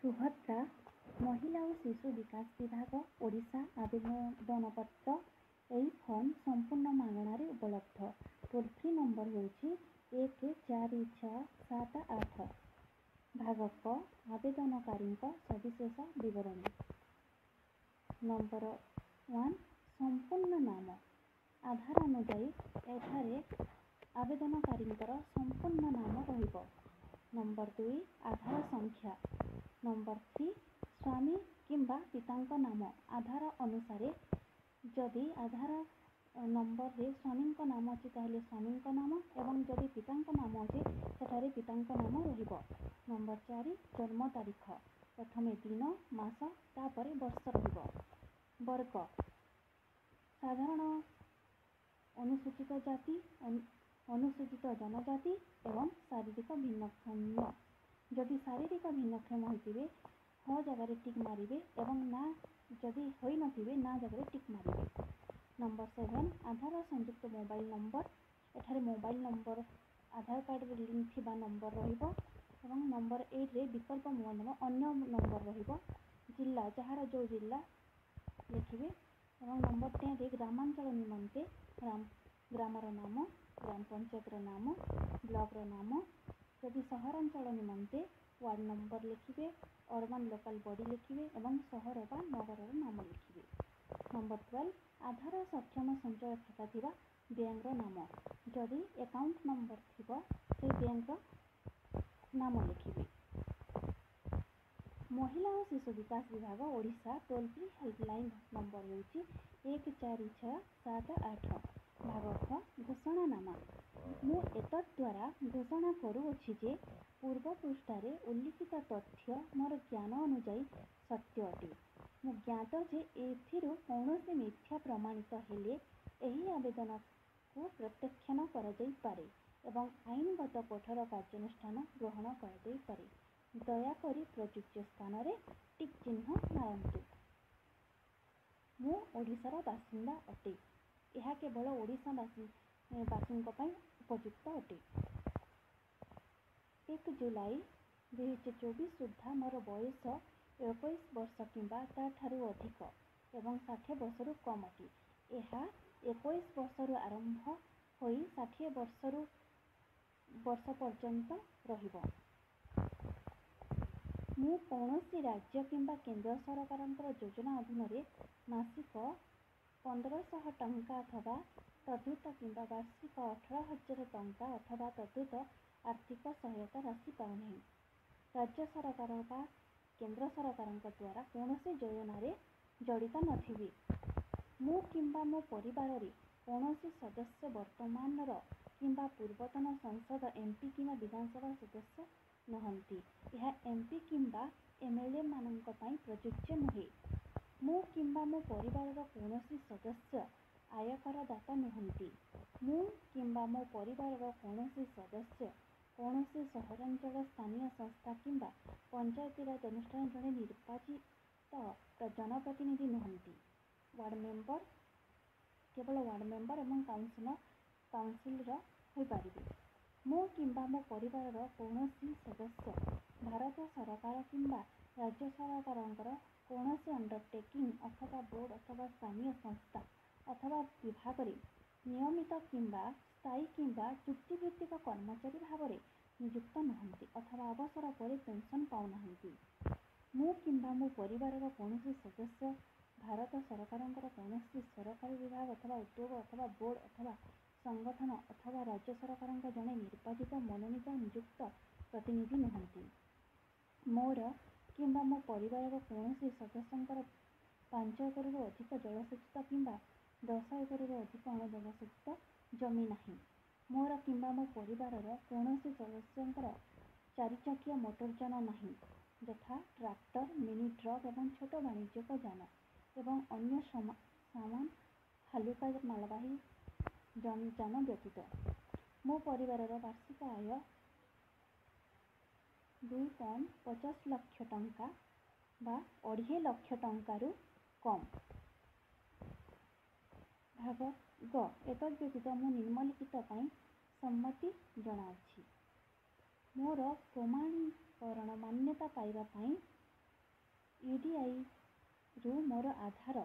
ସୁଭଦ୍ରା ମହିଳା ଓ ଶିଶୁ ବିକାଶ ବିଭାଗ ଓଡ଼ିଶା ଆବେଦନପତ୍ର। ଏହି ଫର୍ମ ସମ୍ପୂର୍ଣ୍ଣ ମାଗଣାରେ ଉପଲବ୍ଧ। ଟୋଲ୍ ଫ୍ରି ନମ୍ବର ହେଉଛି 146778। ଭାଗକ ଆବେଦନକାରୀଙ୍କ ସବିଶେଷ ବିବରଣୀ। ନମ୍ବର 1 ସମ୍ପୂର୍ଣ୍ଣ ନାମ। ଆଧାର ଅନୁଯାୟୀ ଏଠାରେ ଆବେଦନକାରୀଙ୍କର ସମ୍ପୂର୍ଣ୍ଣ ନାମ ରହିବ। ନମ୍ବର 2 ଆଧାର ସଂଖ୍ୟା। ନମ୍ବର 3 ସ୍ୱାମୀ କିମ୍ବା ପିତାଙ୍କ ନାମ। ଆଧାର ଅନୁସାରେ ଯଦି ଆଧାର ନମ୍ବରରେ ସ୍ୱାମୀଙ୍କ ନାମ ଅଛି ତାହେଲେ ସ୍ୱାମୀଙ୍କ ନାମ ଏବଂ ଯଦି ପିତାଙ୍କ ନାମ ଅଛି ସେଠାରେ ପିତାଙ୍କ ନାମ ରହିବ। ନମ୍ବର 4 ଜନ୍ମ ତାରିଖ। ପ୍ରଥମେ ଦିନ ମାସ ତାପରେ ବର୍ଷ ରହିବ। ବର୍ଗ ସାଧାରଣ, ଅନୁସୂଚିତ ଜାତି, ଅନୁସୂଚିତ ଜନଜାତି ଏବଂ ଶାରୀରିକ ଭିନ୍ନକ୍ଷମ। ଯଦି ଶାରୀରିକ ଭିନ୍ନକ୍ଷମ ହୋଇଥିବେ ହ ଜାଗାରେ ଟିକ୍ ମାରିବେ ଏବଂ ନା ଯଦି ହୋଇନଥିବେ ନା ଜାଗାରେ ଟିକ୍ ମାରିବେ। ନମ୍ବର 7 ଆଧାର ସଂଯୁକ୍ତ ମୋବାଇଲ ନମ୍ବର। ଏଠାରେ ମୋବାଇଲ ନମ୍ବର ଆଧାର କାର୍ଡ଼ରେ ଲିଙ୍କ ଥିବା ନମ୍ବର ରହିବ ଏବଂ ନମ୍ବର 8ରେ ବିକଳ୍ପ ଅନ୍ୟ ନମ୍ବର ରହିବ। ଜିଲ୍ଲା ଯାହାର ଯେଉଁ ଜିଲ୍ଲା ଲେଖିବେ ଏବଂ ନମ୍ବର 10ରେ ଗ୍ରାମାଞ୍ଚଳ ନିମନ୍ତେ ଗ୍ରାମର ନାମ, ଗ୍ରାମ ପଞ୍ଚାୟତର ନାମ, ବ୍ଲକର ନାମ। ଯଦି ସହରାଞ୍ଚଳ ନିମନ୍ତେ ୱାର୍ଡ଼ ନମ୍ବର ଲେଖିବେ, ଅର୍ବାନ ଲୋକାଲ ବଡି ଲେଖିବେ ଏବଂ ସହର ବା ନଗରର ନାମ ଲେଖିବେ। ନମ୍ବର 12 ଆଧାର ସକ୍ଷମ ସଞ୍ଚୟ ଖାତା ଥିବା ବ୍ୟାଙ୍କର ନାମ। ଯଦି ଆକାଉଣ୍ଟ ନମ୍ବର ଥିବ ସେ ବ୍ୟାଙ୍କର ନାମ ଲେଖିବେ। ମହିଳା ଓ ଶିଶୁ ବିକାଶ ବିଭାଗ Odisha toll free helpline number ହେଉଛି 146778। ଭାଗକ ଘୋଷଣାନାମା। ମୁଁ ଏତଦ୍ଦ୍ୱାରା ଘୋଷଣା କରୁଅଛି ଯେ ପୂର୍ବ ପୃଷ୍ଠାରେ ଉଲ୍ଲିଖିତ ତଥ୍ୟ ମୋର ଜ୍ଞାନ ଅନୁଯାୟୀ ସତ୍ୟ ଅଟେ। ମୁଁ ଜ୍ଞାତ ଯେ ଏଥିରୁ କୌଣସି ମିଥ୍ୟା ପ୍ରମାଣିତ ହେଲେ ଏହି ଆବେଦନକୁ ପ୍ରତ୍ୟାଖ୍ୟାନ କରାଯାଇପାରେ ଏବଂ ଆଇନଗତ କଠୋର କାର୍ଯ୍ୟାନୁଷ୍ଠାନ ଗ୍ରହଣ କରାଯାଇପାରେ। ଦୟାକରି ପ୍ରଯୁଜ୍ୟ ସ୍ଥାନରେ ଟିକ୍ ଚିହ୍ନ ମାରନ୍ତୁ। ମୁଁ ଓଡ଼ିଶାର ବାସିନ୍ଦା ଅଟେ। ଏହା କେବଳ ଓଡ଼ିଶାବାସୀଙ୍କ ପାଇଁ ଉପଯୁକ୍ତ ଅଟେ। 1 ଜୁଲାଇ 2024 ସୁଦ୍ଧା ମୋର ବୟସ 21 ବର୍ଷ କିମ୍ବା ତା'ଠାରୁ ଅଧିକ ଏବଂ 60 ବର୍ଷରୁ କମ୍ ଅଟେ। ଏହା 21 ବର୍ଷରୁ ଆରମ୍ଭ ହୋଇ 60 ବର୍ଷ ପର୍ଯ୍ୟନ୍ତ ରହିବ। ମୁଁ କୌଣସି ରାଜ୍ୟ କିମ୍ବା କେନ୍ଦ୍ର ସରକାରଙ୍କର ଯୋଜନା ଅଧୀନରେ ମାସିକ 1500 ଟଙ୍କା ଅଥବା ତଦୂର୍ତ୍ତ କିମ୍ବା ବାର୍ଷିକ 18,000 ଟଙ୍କା ଅଥବା ତଦୂର୍ତ୍ତ ଆର୍ଥିକ ସହାୟତା ରାଶି ପାଉନାହିଁ। ରାଜ୍ୟ ସରକାର ବା କେନ୍ଦ୍ର ସରକାରଙ୍କ ଦ୍ୱାରା କୌଣସି ଯୋଜନାରେ ଜଡ଼ିତ ନଥିବି। ମୁଁ କିମ୍ବା ମୋ ପରିବାରରେ କୌଣସି ସଦସ୍ୟ ବର୍ତ୍ତମାନର କିମ୍ବା ପୂର୍ବତନ ସଂସଦ MP କିମ୍ବା ବିଧାନସଭା ସଦସ୍ୟ ନୁହନ୍ତି। ଏହା MP କିମ୍ବା MLA ମାନଙ୍କ ପାଇଁ ପ୍ରଯୁଜ୍ୟ ନୁହେଁ। ମୁଁ କିମ୍ବା ମୋ ପରିବାରର କୌଣସି ସଦସ୍ୟ ଆୟକର ଦାତା ନୁହନ୍ତି। ମୁଁ କିମ୍ବା ମୋ ପରିବାରର କୌଣସି ସଦସ୍ୟ କୌଣସି ସହରାଞ୍ଚଳ ସ୍ଥାନୀୟ ସଂସ୍ଥା କିମ୍ବା ପଞ୍ଚାୟତିରାଜ ଅନୁଷ୍ଠାନ ଜଣେ ନିର୍ବାଚିତ ଜନପ୍ରତିନିଧି ନୁହନ୍ତି। ୱାର୍ଡ଼ ମେମ୍ବର କେବଳ ୱାର୍ଡ଼ ମେମ୍ବର ଏବଂ କାଉନସିଲର ହୋଇପାରିବେ। ମୁଁ କିମ୍ବା ମୋ ପରିବାରର କୌଣସି ସଦସ୍ୟ ଭାରତ ସରକାର କିମ୍ବା ରାଜ୍ୟ ସରକାରଙ୍କର କୌଣସି ଅଣ୍ଡରଟେକିଂ ଅଥବା ବୋର୍ଡ଼ ଅଥବା ସ୍ଥାନୀୟ ସଂସ୍ଥା ଅଥବା ବିଭାଗରେ ନିୟମିତ କିମ୍ବା ସ୍ଥାୟୀ କିମ୍ବା ଚୁକ୍ତିଭିତ୍ତିକ କର୍ମଚାରୀ ଭାବରେ ନିଯୁକ୍ତ ନୁହନ୍ତି ଅଥବା ଅବସର ପରେ ପେନସନ୍ ପାଉନାହାନ୍ତି। ମୁଁ କିମ୍ବା ମୋ ପରିବାରର କୌଣସି ସଦସ୍ୟ ଭାରତ ସରକାରଙ୍କର କୌଣସି ସରକାରୀ ବିଭାଗ ଅଥବା ଉଦ୍ୟୋଗ ଅଥବା ବୋର୍ଡ଼ ଅଥବା ସଂଗଠନ ଅଥବା ରାଜ୍ୟ ସରକାରଙ୍କ ଜଣେ ନିର୍ବାଚିତ ମନୋନୀତ ନିଯୁକ୍ତ ପ୍ରତିନିଧି ନୁହନ୍ତି। ମୋର କିମ୍ବା ମୋ ପରିବାରର କୌଣସି ସଦସ୍ୟଙ୍କର 5 ଏକରରୁ ଅଧିକ ଜଳସେଚିତ କିମ୍ବା 10 ଏକରରୁ ଅଧିକ ଅଣଜଳସେଚିତ ଜମି ନାହିଁ। ମୋର କିମ୍ବା ମୋ ପରିବାରର କୌଣସି ସଦସ୍ୟଙ୍କର 4 ଚକିଆ ମୋଟରଯାନ ନାହିଁ, ଯଥା ଟ୍ରାକ୍ଟର, ମିନି ଟ୍ରକ୍ ଏବଂ ଛୋଟ ବାଣିଜ୍ୟିକ ଯାନ ଏବଂ ଅନ୍ୟ ସାମାନ ହାଲୁକା ମାଲବାହୀ ଯାନ ବ୍ୟତୀତ। ମୋ ପରିବାରର ବାର୍ଷିକ ଆୟ 2.50 ଲକ୍ଷ ଟଙ୍କା ବା 2.5 ଲକ୍ଷ ଟଙ୍କାରୁ କମ୍। ଭାଗ ଗ ଏତଦ୍‌ବ୍ୟତୀତ ମୁଁ ନିମ୍ନଲିଖିତ ପାଇଁ ସମ୍ମତି ଜଣାଉଛି। ମୋର ପ୍ରମାଣୀକରଣ ମାନ୍ୟତା ପାଇବା ପାଇଁ UDIରୁ ମୋର ଆଧାର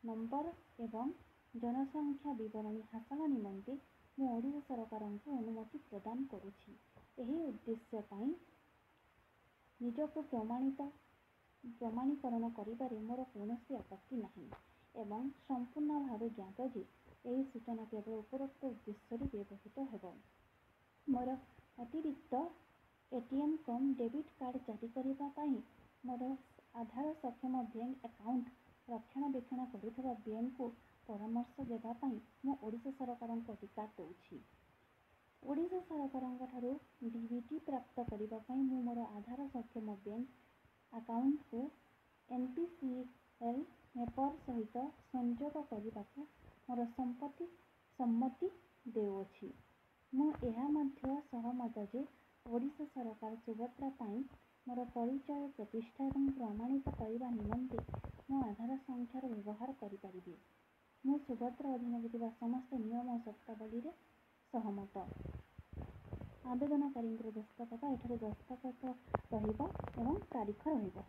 ନମ୍ବର ଏବଂ ଜନସଂଖ୍ୟା ବିବରଣୀ ହାସଲ ନିମନ୍ତେ ମୁଁ ଓଡ଼ିଶା ସରକାରଙ୍କୁ ଅନୁମତି ପ୍ରଦାନ କରୁଛି। ଏହି ଉଦ୍ଦେଶ୍ୟ ପାଇଁ ନିଜକୁ ପ୍ରମାଣୀକରଣ କରିବାରେ ମୋର କୌଣସି ଆପତ୍ତି ନାହିଁ ଏବଂ ସମ୍ପୂର୍ଣ୍ଣ ଭାବେ ଜ୍ଞାତ ଯେ ଏହି ସୂଚନା କେବଳ ଉପରୋକ୍ତ ଉଦ୍ଦେଶ୍ୟରେ ବ୍ୟବହୃତ ହେବ। ମୋର ଅତିରିକ୍ତ ATM ଡେବିଟ୍ କାର୍ଡ଼ ଜାରି କରିବା ପାଇଁ ମୋର ଆଧାର ସକ୍ଷମ ବ୍ୟାଙ୍କ ଆକାଉଣ୍ଟ ରକ୍ଷଣାବେକ୍ଷଣ କରୁଥିବା ବ୍ୟାଙ୍କକୁ ପରାମର୍ଶ ଦେବା ପାଇଁ ମୁଁ ଓଡ଼ିଶା ସରକାରଙ୍କୁ ଅଧିକାର ଦେଉଛି। ଓଡ଼ିଶା ସରକାରଙ୍କଠାରୁ DBT ପ୍ରାପ୍ତ କରିବା ପାଇଁ ମୁଁ ମୋର ଆଧାର ସକ୍ଷମ ବ୍ୟାଙ୍କ ଆକାଉଣ୍ଟକୁ NPCL ମେପର ସହିତ ସଂଯୋଗ କରିବାକୁ ମୋର ସମ୍ମତି ଦେଉଅଛି। ମୁଁ ଏହା ମଧ୍ୟ ସହମତ ଯେ ଓଡ଼ିଶା ସରକାର ସୁଭଦ୍ରା ପାଇଁ ମୋର ପରିଚୟ ପ୍ରତିଷ୍ଠା ଏବଂ ପ୍ରମାଣିତ କରିବା ନିମନ୍ତେ ମୋ ଆଧାର ସଂଖ୍ୟାର ବ୍ୟବହାର କରିପାରିବେ। ମୁଁ ସୁଭଦ୍ରା ଅଧୀନରେ ଥିବା ସମସ୍ତ ନିୟମ ଓ ସର୍ତ୍ତାବଳୀରେ ସହମତ। ଆବେଦନକାରୀଙ୍କର ଦସ୍ତଖତ ଏଠାରେ ଦସ୍ତଖତ ରହିବ ଏବଂ ତାରିଖ ରହିବ।